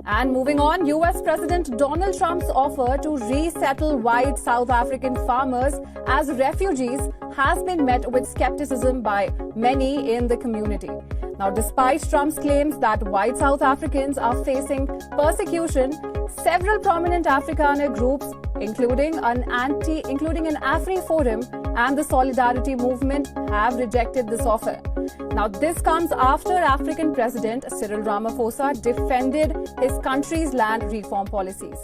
And moving on, US President Donald Trump's offer to resettle white South African farmers as refugees has been met with skepticism by many in the community. Now, despite Trump's claims that white South Africans are facing persecution, several prominent Afrikaner groups, including an AfriForum and the Solidarity Movement, have rejected this offer. Now, this comes after African President Cyril Ramaphosa defended his country's land reform policies.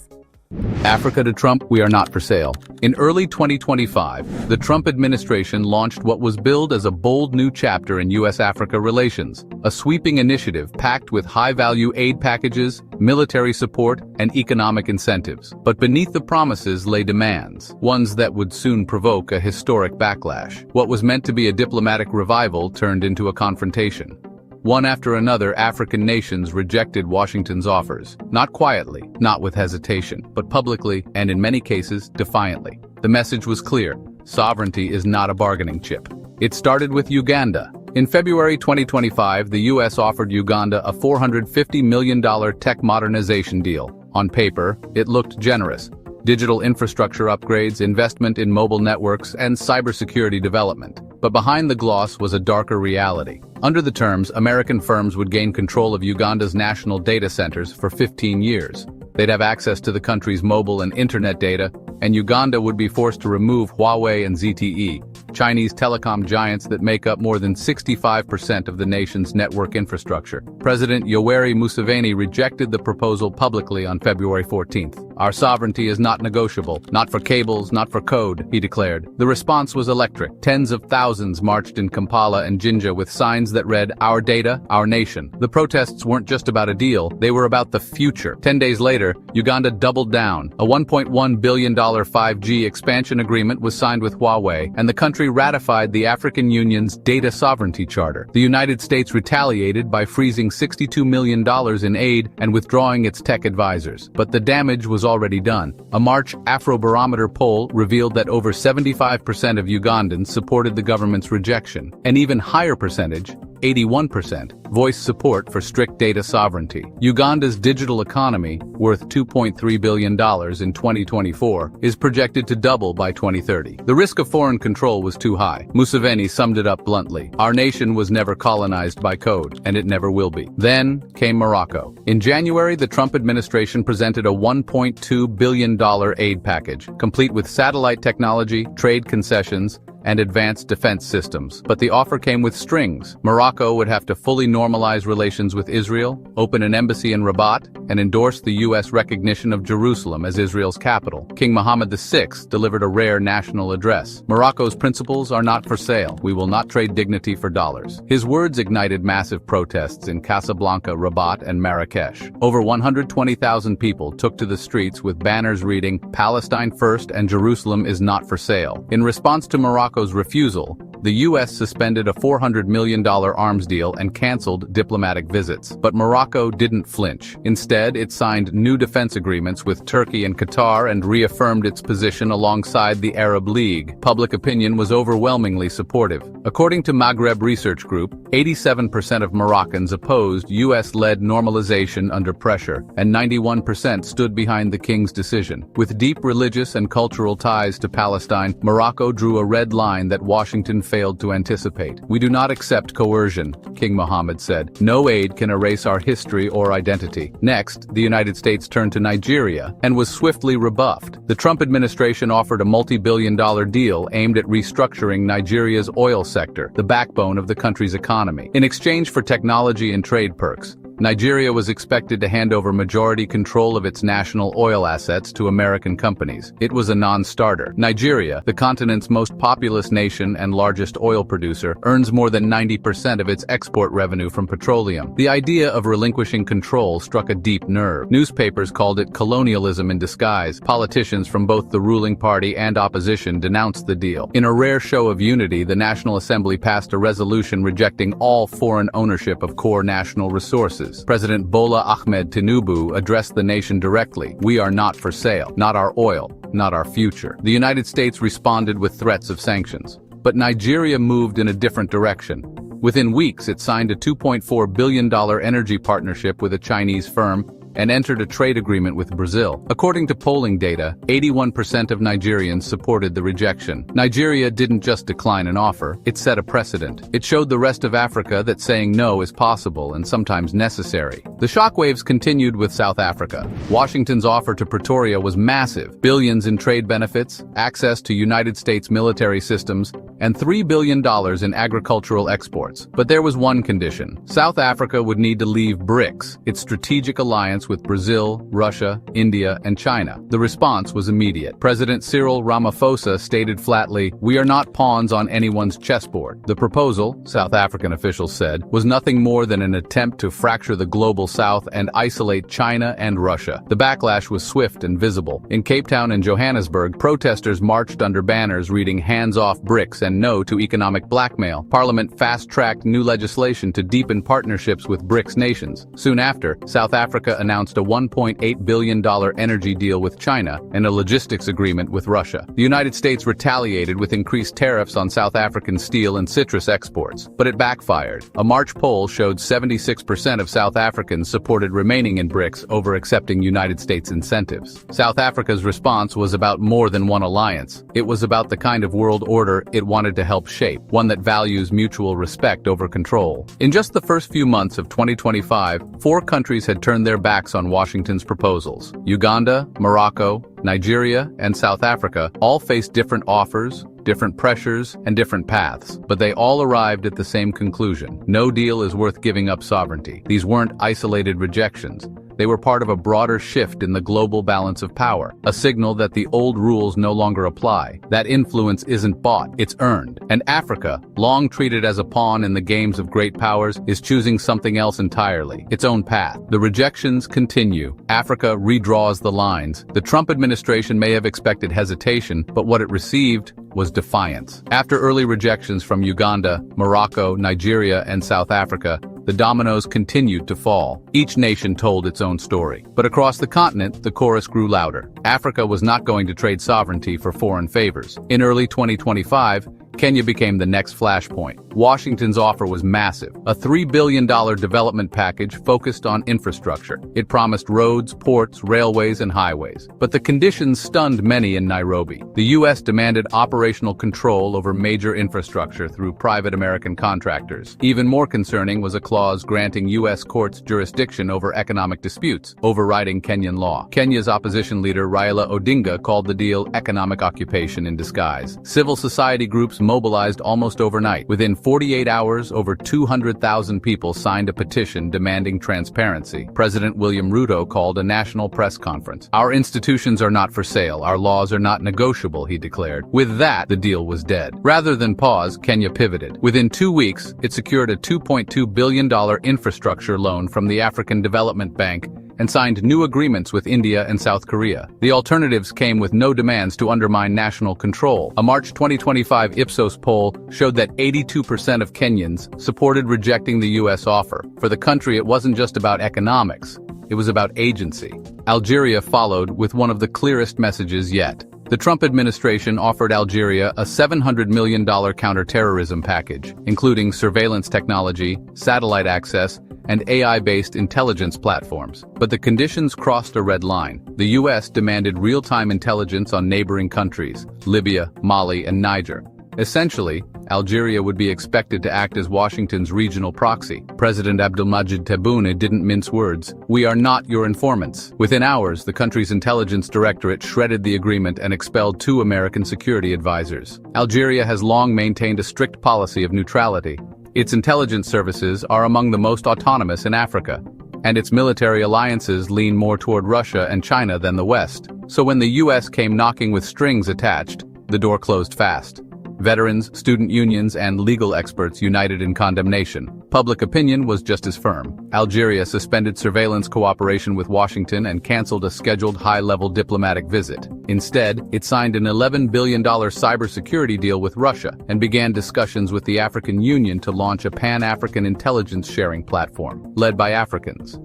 Africa to Trump, we are not for sale. In early 2025, the Trump administration launched what was billed as a bold new chapter in U.S.-Africa relations, a sweeping initiative packed with high-value aid packages, military support, and economic incentives. But beneath the promises lay demands, ones that would soon provoke a historic backlash. What was meant to be a diplomatic revival turned into a confrontation. One after another, African nations rejected Washington's offers, not quietly, not with hesitation, but publicly and in many cases, defiantly. The message was clear: sovereignty is not a bargaining chip. It started with Uganda. In February 2025, the U.S. offered Uganda a $450 million tech modernization deal. On paper, it looked generous. Digital infrastructure upgrades, investment in mobile networks, and cybersecurity development. But behind the gloss was a darker reality. Under the terms, American firms would gain control of Uganda's national data centers for 15 years. They'd have access to the country's mobile and internet data, and Uganda would be forced to remove Huawei and ZTE, Chinese telecom giants that make up more than 65% of the nation's network infrastructure. President Yoweri Museveni rejected the proposal publicly on February 14th. "Our sovereignty is not negotiable, not for cables, not for code," he declared. The response was electric. Tens of thousands marched in Kampala and Jinja with signs that read, "Our data, our nation." The protests weren't just about a deal, they were about the future. 10 days later, Uganda doubled down. A $1.1 billion 5G expansion agreement was signed with Huawei, and the country ratified the African Union's Data Sovereignty Charter. The United States retaliated by freezing $62 million in aid and withdrawing its tech advisors. But the damage was already done. A March Afrobarometer poll revealed that over 75% of Ugandans supported the government's rejection. An even higher percentage, 81%, voiced support for strict data sovereignty. Uganda's digital economy, worth $2.3 billion in 2024, is projected to double by 2030. The risk of foreign control was too high. Museveni summed it up bluntly: "Our nation was never colonized by code, and it never will be." Then came Morocco. In January, the Trump administration presented a $1.2 billion aid package, complete with satellite technology, trade concessions, and advanced defense systems. But the offer came with strings. Morocco would have to fully normalize relations with Israel, open an embassy in Rabat, and endorse the U.S. recognition of Jerusalem as Israel's capital. King Mohammed VI delivered a rare national address. "Morocco's principles are not for sale. We will not trade dignity for dollars." His words ignited massive protests in Casablanca, Rabat, and Marrakesh. Over 120,000 people took to the streets with banners reading, "Palestine first and Jerusalem is not for sale." In response to Morocco's refusal, the U.S. suspended a $400 million arms deal and canceled diplomatic visits. But Morocco didn't flinch. Instead, it signed new defense agreements with Turkey and Qatar and reaffirmed its position alongside the Arab League. Public opinion was overwhelmingly supportive. According to Maghreb Research Group, 87% of Moroccans opposed U.S.-led normalization under pressure, and 91% stood behind the king's decision. With deep religious and cultural ties to Palestine, Morocco drew a red line that Washington failed to anticipate. "We do not accept coercion," King Mohammed said. "No aid can erase our history or identity." Next, the United States turned to Nigeria and was swiftly rebuffed. The Trump administration offered a multi-billion-dollar deal aimed at restructuring Nigeria's oil sector, the backbone of the country's economy. In exchange for technology and trade perks, Nigeria was expected to hand over majority control of its national oil assets to American companies. It was a non-starter. Nigeria, the continent's most populous nation and largest oil producer, earns more than 90% of its export revenue from petroleum. The idea of relinquishing control struck a deep nerve. Newspapers called it colonialism in disguise. Politicians from both the ruling party and opposition denounced the deal. In a rare show of unity, the National Assembly passed a resolution rejecting all foreign ownership of core national resources. President Bola Ahmed Tinubu addressed the nation directly: "We are not for sale. Not our oil, not our future." The United States responded with threats of sanctions. But Nigeria moved in a different direction. Within weeks, it signed a $2.4 billion energy partnership with a Chinese firm, and entered a trade agreement with Brazil. According to polling data, 81% of Nigerians supported the rejection. Nigeria didn't just decline an offer, it set a precedent. It showed the rest of Africa that saying no is possible and sometimes necessary. The shockwaves continued with South Africa. Washington's offer to Pretoria was massive: billions in trade benefits, access to United States military systems, and $3 billion in agricultural exports. But there was one condition. South Africa would need to leave BRICS, its strategic alliance with Brazil, Russia, India, and China. The response was immediate. President Cyril Ramaphosa stated flatly, "We are not pawns on anyone's chessboard." The proposal, South African officials said, was nothing more than an attempt to fracture the global South and isolate China and Russia. The backlash was swift and visible. In Cape Town and Johannesburg, protesters marched under banners reading "Hands off BRICS" and "No to economic blackmail." Parliament fast-tracked new legislation to deepen partnerships with BRICS nations. Soon after, South Africa announced a $1.8 billion energy deal with China and a logistics agreement with Russia. The United States retaliated with increased tariffs on South African steel and citrus exports, but it backfired. A March poll showed 76% of South Africans supported remaining in BRICS over accepting United States incentives. South Africa's response was about more than one alliance. It was about the kind of world order it wanted to help shape, one that values mutual respect over control. In just the first few months of 2025, 4 countries had turned their backs on Washington's proposals. Uganda, Morocco, Nigeria, and South Africa all faced different offers, different pressures, and different paths, but they all arrived at the same conclusion: no deal is worth giving up sovereignty. These weren't isolated rejections. They were part of a broader shift in the global balance of power, a signal that the old rules no longer apply. That influence isn't bought, it's earned. And Africa, long treated as a pawn in the games of great powers, is choosing something else entirely, its own path. The rejections continue. Africa redraws the lines. The Trump administration may have expected hesitation, but what it received was defiance. After early rejections from Uganda, Morocco, Nigeria, and South Africa, the dominoes continued to fall. Each nation told its own story. But across the continent, the chorus grew louder. Africa was not going to trade sovereignty for foreign favors. In early 2025, Kenya became the next flashpoint. Washington's offer was massive, a $3 billion development package focused on infrastructure. It promised roads, ports, railways, and highways. But the conditions stunned many in Nairobi. The U.S. demanded operational control over major infrastructure through private American contractors. Even more concerning was a clause granting U.S. courts jurisdiction over economic disputes, overriding Kenyan law. Kenya's opposition leader Raila Odinga called the deal economic occupation in disguise. Civil society groups mobilized almost overnight. Within 48 hours, over 200,000 people signed a petition demanding transparency. President William Ruto called a national press conference. "Our institutions are not for sale. Our laws are not negotiable," he declared. With that, the deal was dead. Rather than pause, Kenya pivoted. Within 2 weeks, it secured a $2.2 billion infrastructure loan from the African Development Bank and signed new agreements with India and South Korea. The alternatives came with no demands to undermine national control. A March 2025 Ipsos poll showed that 82% of Kenyans supported rejecting the U.S. offer. For the country, it wasn't just about economics. It was about agency. Algeria followed with one of the clearest messages yet. The Trump administration offered Algeria a $700 million counterterrorism package, including surveillance technology, satellite access, and AI-based intelligence platforms. But the conditions crossed a red line. The U.S. demanded real-time intelligence on neighboring countries, Libya, Mali, and Niger. Essentially, Algeria would be expected to act as Washington's regional proxy. President Abdelmadjid Tebboune didn't mince words. "We are not your informants." Within hours, the country's intelligence directorate shredded the agreement and expelled 2 American security advisors. Algeria has long maintained a strict policy of neutrality. Its intelligence services are among the most autonomous in Africa, and its military alliances lean more toward Russia and China than the West. So when the U.S. came knocking with strings attached, the door closed fast. Veterans, student unions, and legal experts united in condemnation. Public opinion was just as firm. Algeria suspended surveillance cooperation with Washington and canceled a scheduled high-level diplomatic visit. Instead, it signed an $11 billion cybersecurity deal with Russia and began discussions with the African Union to launch a Pan-African intelligence sharing platform, led by Africans.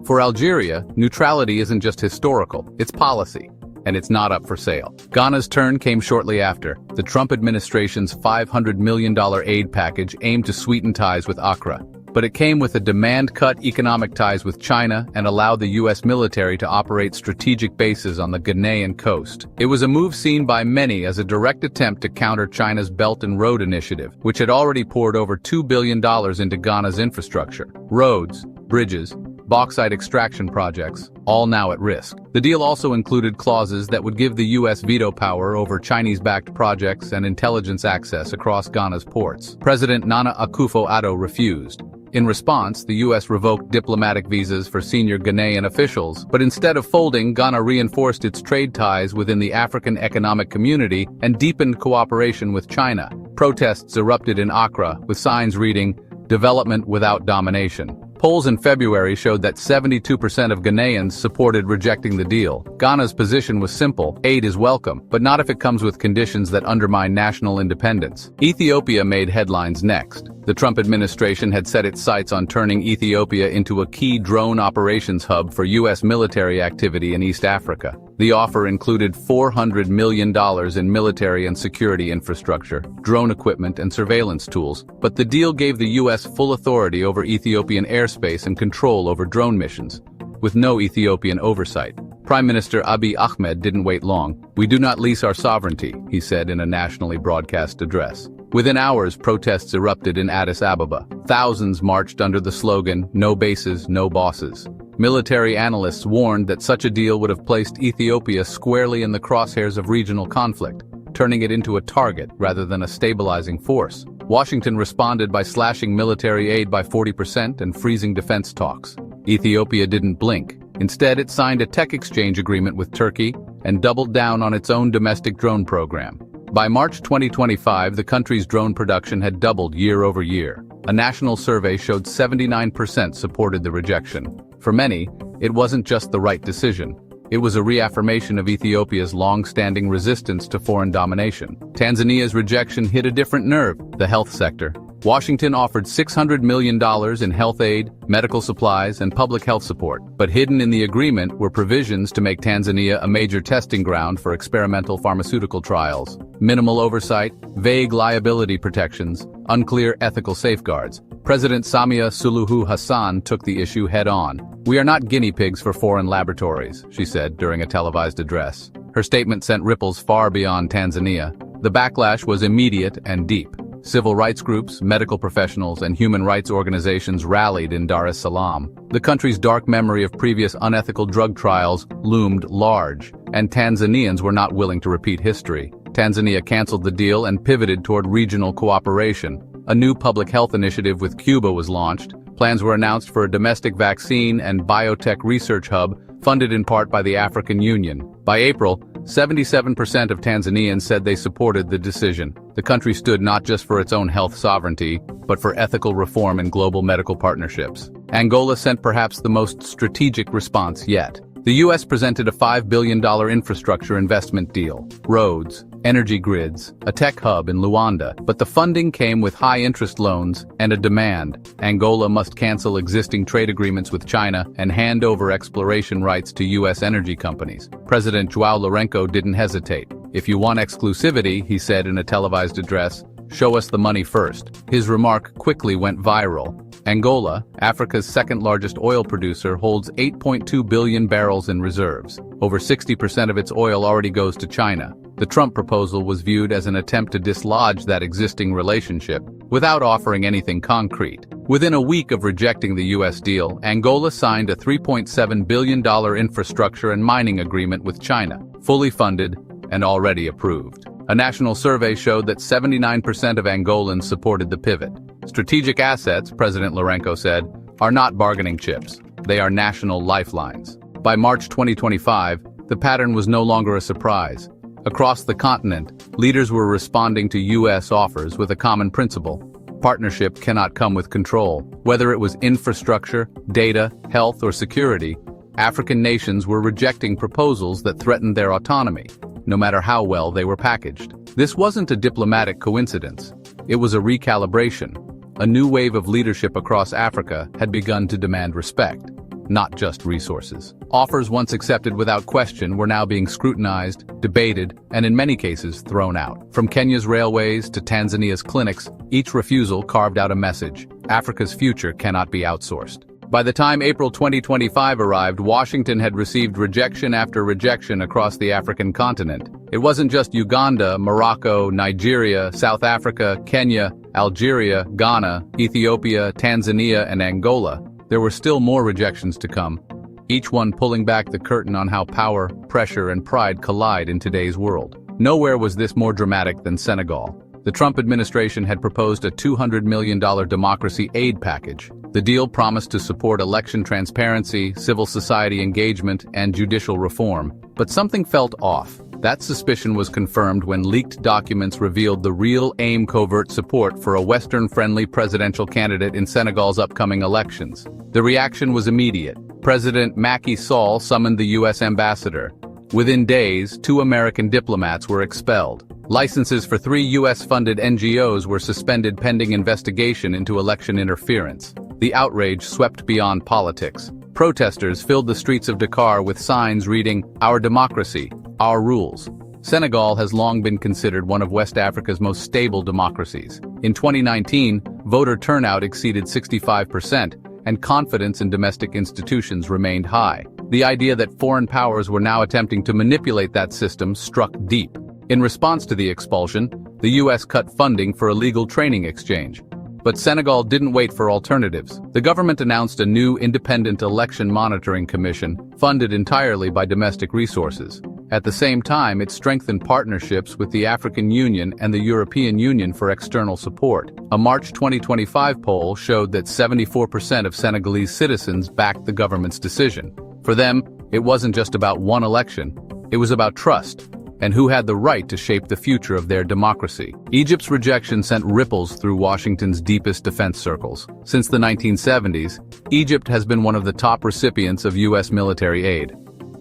For Algeria, neutrality isn't just historical, it's policy. And it's not up for sale. Ghana's turn came shortly after. The Trump administration's $500 million aid package aimed to sweeten ties with Accra. but it came with a demand-cut economic ties with China and allowed the U.S. military to operate strategic bases on the Ghanaian coast. It was a move seen by many as a direct attempt to counter China's Belt and Road Initiative, which had already poured over $2 billion into Ghana's infrastructure. Roads, bridges, bauxite extraction projects, all now at risk. The deal also included clauses that would give the U.S. veto power over Chinese-backed projects and intelligence access across Ghana's ports. President Nana Akufo-Addo refused. In response, the U.S. revoked diplomatic visas for senior Ghanaian officials, but instead of folding, Ghana reinforced its trade ties within the African Economic Community and deepened cooperation with China. Protests erupted in Accra, with signs reading, "Development without domination." Polls in February showed that 72% of Ghanaians supported rejecting the deal. Ghana's position was simple: aid is welcome, but not if it comes with conditions that undermine national independence. Ethiopia made headlines next. The Trump administration had set its sights on turning Ethiopia into a key drone operations hub for U.S. military activity in East Africa. The offer included $400 million in military and security infrastructure, drone equipment, and surveillance tools, but the deal gave the U.S. full authority over Ethiopian airspace and control over drone missions, with no Ethiopian oversight. Prime Minister Abiy Ahmed didn't wait long. "We do not lease our sovereignty," he said in a nationally broadcast address. Within hours, protests erupted in Addis Ababa. Thousands marched under the slogan, "No bases, no bosses." Military analysts warned that such a deal would have placed Ethiopia squarely in the crosshairs of regional conflict, turning it into a target rather than a stabilizing force. Washington responded by slashing military aid by 40% and freezing defense talks. Ethiopia didn't blink. Instead, it signed a tech exchange agreement with Turkey and doubled down on its own domestic drone program. By March 2025, the country's drone production had doubled year over year. A national survey showed 79% supported the rejection. For many, it wasn't just the right decision. It was a reaffirmation of Ethiopia's long-standing resistance to foreign domination. Tanzania's rejection hit a different nerve: the health sector. Washington offered $600 million in health aid, medical supplies, and public health support, but hidden in the agreement were provisions to make Tanzania a major testing ground for experimental pharmaceutical trials. Minimal oversight, vague liability protections, unclear ethical safeguards. President Samia Suluhu Hassan took the issue head-on. "We are not guinea pigs for foreign laboratories," she said during a televised address. Her statement sent ripples far beyond Tanzania. The backlash was immediate and deep. Civil rights groups, medical professionals, and human rights organizations rallied in Dar es Salaam. The country's dark memory of previous unethical drug trials loomed large, and Tanzanians were not willing to repeat history. Tanzania canceled the deal and pivoted toward regional cooperation. A new public health initiative with Cuba was launched. Plans were announced for a domestic vaccine and biotech research hub, funded in part by the African Union. By April, 77% of Tanzanians said they supported the decision. The country stood not just for its own health sovereignty, but for ethical reform and global medical partnerships. Angola sent perhaps the most strategic response yet. The U.S. presented a $5 billion infrastructure investment deal, roads, energy grids, a tech hub in Luanda, but the funding came with high-interest loans and a demand: Angola must cancel existing trade agreements with China and hand over exploration rights to U.S. energy companies. President João Lourenço didn't hesitate. "If you want exclusivity," he said in a televised address, "show us the money first." His remark quickly went viral. Angola, Africa's second-largest oil producer, holds 8.2 billion barrels in reserves. Over 60% of its oil already goes to China. The Trump proposal was viewed as an attempt to dislodge that existing relationship, without offering anything concrete. Within a week of rejecting the U.S. deal, Angola signed a $3.7 billion infrastructure and mining agreement with China, fully funded and already approved. A national survey showed that 79% of Angolans supported the pivot. "Strategic assets," President Lourenço said, "are not bargaining chips. They are national lifelines." By March 2025, the pattern was no longer a surprise. Across the continent, leaders were responding to U.S. offers with a common principle: partnership cannot come with control. Whether it was infrastructure, data, health, or security, African nations were rejecting proposals that threatened their autonomy, no matter how well they were packaged. This wasn't a diplomatic coincidence. It was a recalibration. A new wave of leadership across Africa had begun to demand respect. not just resources. Offers once accepted without question were now being scrutinized, debated, and in many cases thrown out. From Kenya's railways to Tanzania's clinics, each refusal carved out a message: Africa's future cannot be outsourced. By the time April 2025 arrived, Washington had received rejection after rejection across the African continent. It wasn't just Uganda, Morocco, Nigeria, South Africa, Kenya, Algeria, Ghana, Ethiopia, Tanzania, and Angola. There were still more rejections to come, each one pulling back the curtain on how power, pressure, and pride collide in today's world. Nowhere was this more dramatic than Senegal. The Trump administration had proposed a $200 million democracy aid package. The deal promised to support election transparency, civil society engagement, and judicial reform. But something felt off. That suspicion was confirmed when leaked documents revealed the real AIM covert support for a Western-friendly presidential candidate in Senegal's upcoming elections. The reaction was immediate. President Macky Sall summoned the U.S. ambassador. Within days, 2 American diplomats were expelled. Licenses for 3 U.S.-funded NGOs were suspended pending investigation into election interference. The outrage swept beyond politics. Protesters filled the streets of Dakar with signs reading, "Our democracy, our rules." Senegal has long been considered one of West Africa's most stable democracies. In 2019, voter turnout exceeded 65%, and confidence in domestic institutions remained high. The idea that foreign powers were now attempting to manipulate that system struck deep. In response to the expulsion, the U.S. cut funding for a legal training exchange. But Senegal didn't wait for alternatives. The government announced a new independent election monitoring commission, funded entirely by domestic resources. At the same time, it strengthened partnerships with the African Union and the European Union for external support. A March 2025 poll showed that 74% of Senegalese citizens backed the government's decision. For them, it wasn't just about one election. It was about trust and who had the right to shape the future of their democracy. Egypt's rejection sent ripples through Washington's deepest defense circles. Since the 1970s, Egypt has been one of the top recipients of U.S. military aid.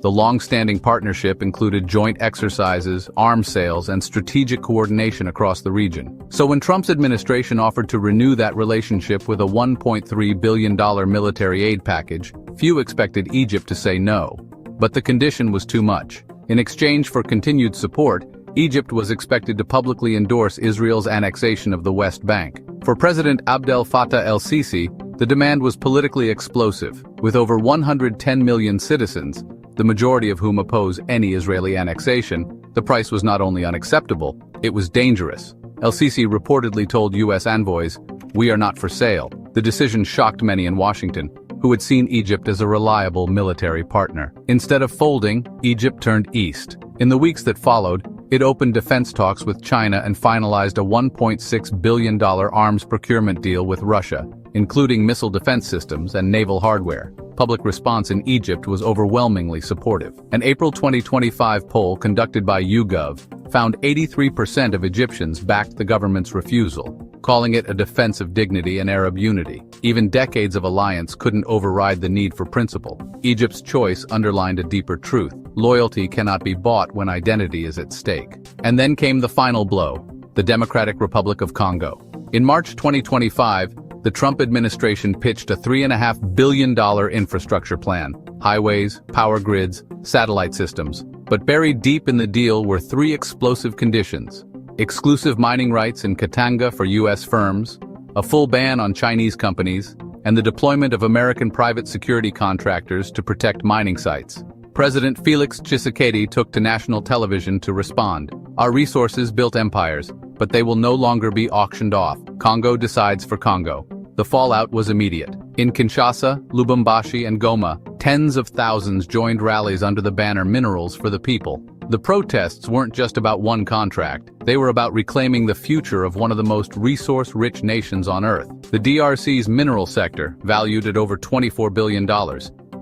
The long-standing partnership included joint exercises, arms sales, and strategic coordination across the region. So when Trump's administration offered to renew that relationship with a $1.3 billion military aid package, few expected Egypt to say no. But the condition was too much. In exchange for continued support, Egypt was expected to publicly endorse Israel's annexation of the West Bank. For President Abdel Fattah el-Sisi, the demand was politically explosive. With over 110 million citizens, the majority of whom oppose any Israeli annexation, the price was not only unacceptable, it was dangerous. El-Sisi reportedly told U.S. envoys, "We are not for sale." The decision shocked many in Washington, who had seen Egypt as a reliable military partner. Instead of folding, Egypt turned east. In the weeks that followed, it opened defense talks with China and finalized a $1.6 billion arms procurement deal with Russia, including missile defense systems and naval hardware. Public response in Egypt was overwhelmingly supportive. An April 2025 poll conducted by YouGov found 83% of Egyptians backed the government's refusal, calling it a defense of dignity and Arab unity. Even decades of alliance couldn't override the need for principle. Egypt's choice underlined a deeper truth. Loyalty cannot be bought when identity is at stake. And then came the final blow, the Democratic Republic of Congo. In March 2025, the Trump administration pitched a $3.5 billion infrastructure plan: highways, power grids, satellite systems. But buried deep in the deal were 3 explosive conditions: exclusive mining rights in Katanga for U.S. firms, a full ban on Chinese companies, and the deployment of American private security contractors to protect mining sites. President Felix Tshisekedi took to national television to respond. "Our resources built empires, but they will no longer be auctioned off. Congo decides for Congo." The fallout was immediate. In Kinshasa, Lubumbashi, and Goma, tens of thousands joined rallies under the banner "Minerals for the People." The protests weren't just about one contract. They were about reclaiming the future of one of the most resource-rich nations on Earth. The DRC's mineral sector, valued at over $24 billion,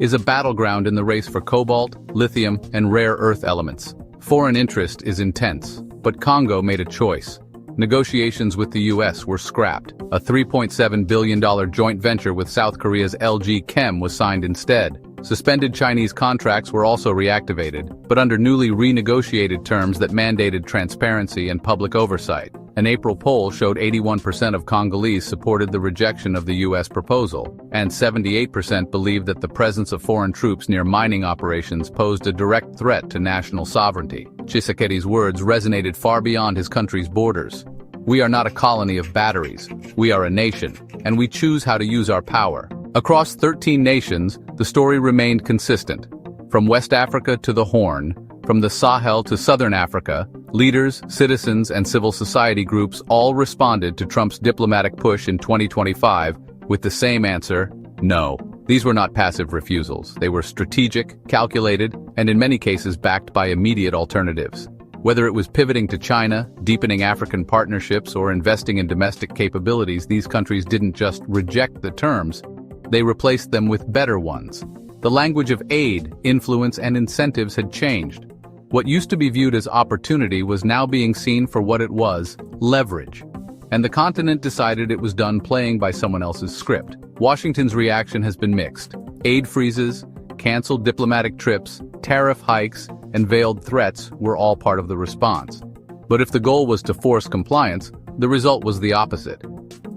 is a battleground in the race for cobalt, lithium, and rare earth elements. Foreign interest is intense, but Congo made a choice. Negotiations with the U.S. were scrapped. A $3.7 billion joint venture with South Korea's LG Chem was signed instead. Suspended Chinese contracts were also reactivated, but under newly renegotiated terms that mandated transparency and public oversight. An April poll showed 81% of Congolese supported the rejection of the U.S. proposal, and 78% believed that the presence of foreign troops near mining operations posed a direct threat to national sovereignty. Tshisekedi's words resonated far beyond his country's borders. We are not a colony of batteries. We are a nation, and we choose how to use our power. Across 13 nations, the story remained consistent. From West Africa to the Horn, from the Sahel to Southern Africa, leaders, citizens, and civil society groups all responded to Trump's diplomatic push in 2025 with the same answer: no. These were not passive refusals. They were strategic, calculated, and in many cases backed by immediate alternatives. Whether it was pivoting to China, deepening African partnerships, or investing in domestic capabilities, these countries didn't just reject the terms, they replaced them with better ones. The language of aid, influence, and incentives had changed. What used to be viewed as opportunity was now being seen for what it was: leverage. And the continent decided it was done playing by someone else's script. Washington's reaction has been mixed. Aid freezes, canceled diplomatic trips, tariff hikes, and veiled threats were all part of the response. But if the goal was to force compliance, the result was the opposite.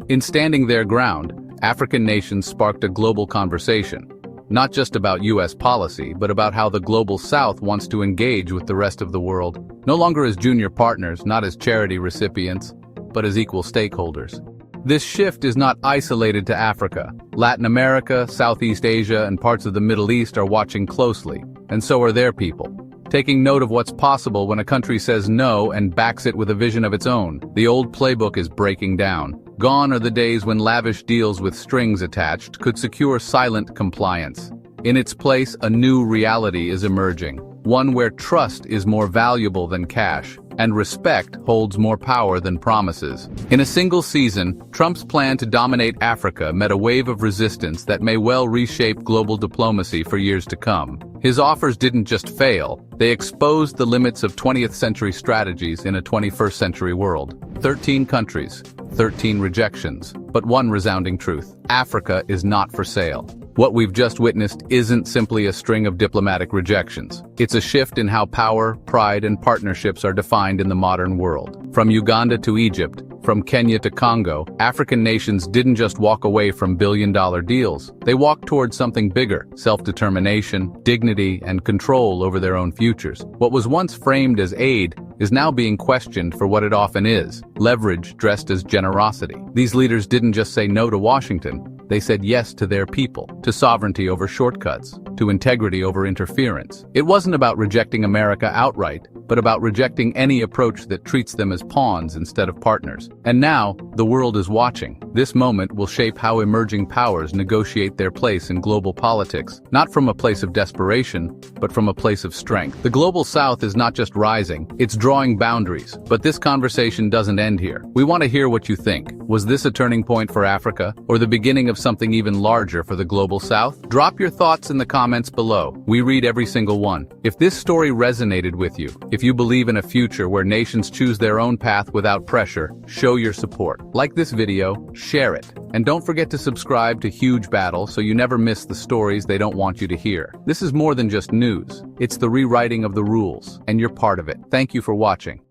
In standing their ground, African nations sparked a global conversation. Not just about U.S. policy, but about how the global South wants to engage with the rest of the world, no longer as junior partners, not as charity recipients, but as equal stakeholders. This shift is not isolated to Africa. Latin America, Southeast Asia, and parts of the Middle East are watching closely, and so are their people. Taking note of what's possible when a country says no and backs it with a vision of its own. The old playbook is breaking down. Gone are the days when lavish deals with strings attached could secure silent compliance. In its place, a new reality is emerging, one where trust is more valuable than cash, and respect holds more power than promises. In a single season, Trump's plan to dominate Africa met a wave of resistance that may well reshape global diplomacy for years to come. His offers didn't just fail, they exposed the limits of 20th century strategies in a 21st century world. 13 countries, 13 rejections, but one resounding truth: Africa is not for sale. What we've just witnessed isn't simply a string of diplomatic rejections. It's a shift in how power, pride, and partnerships are defined in the modern world. From Uganda to Egypt, from Kenya to Congo, African nations didn't just walk away from billion-dollar deals. They walked towards something bigger: self-determination, dignity, and control over their own futures. What was once framed as aid is now being questioned for what it often is: leverage dressed as generosity. These leaders didn't just say no to Washington. They said yes to their people, to sovereignty over shortcuts, to integrity over interference. It wasn't about rejecting America outright, but about rejecting any approach that treats them as pawns instead of partners. And now, the world is watching. This moment will shape how emerging powers negotiate their place in global politics, not from a place of desperation, but from a place of strength. The global South is not just rising, it's drawing boundaries. But this conversation doesn't end here. We want to hear what you think. Was this a turning point for Africa, or the beginning of something even larger for the global South? Drop your thoughts in the comments below. We read every single one. If this story resonated with you, if you believe in a future where nations choose their own path without pressure, show your support. Like this video, share it, and don't forget to subscribe to Huge Battle so you never miss the stories they don't want you to hear. This is more than just news. It's the rewriting of the rules, and you're part of it. Thank you for watching.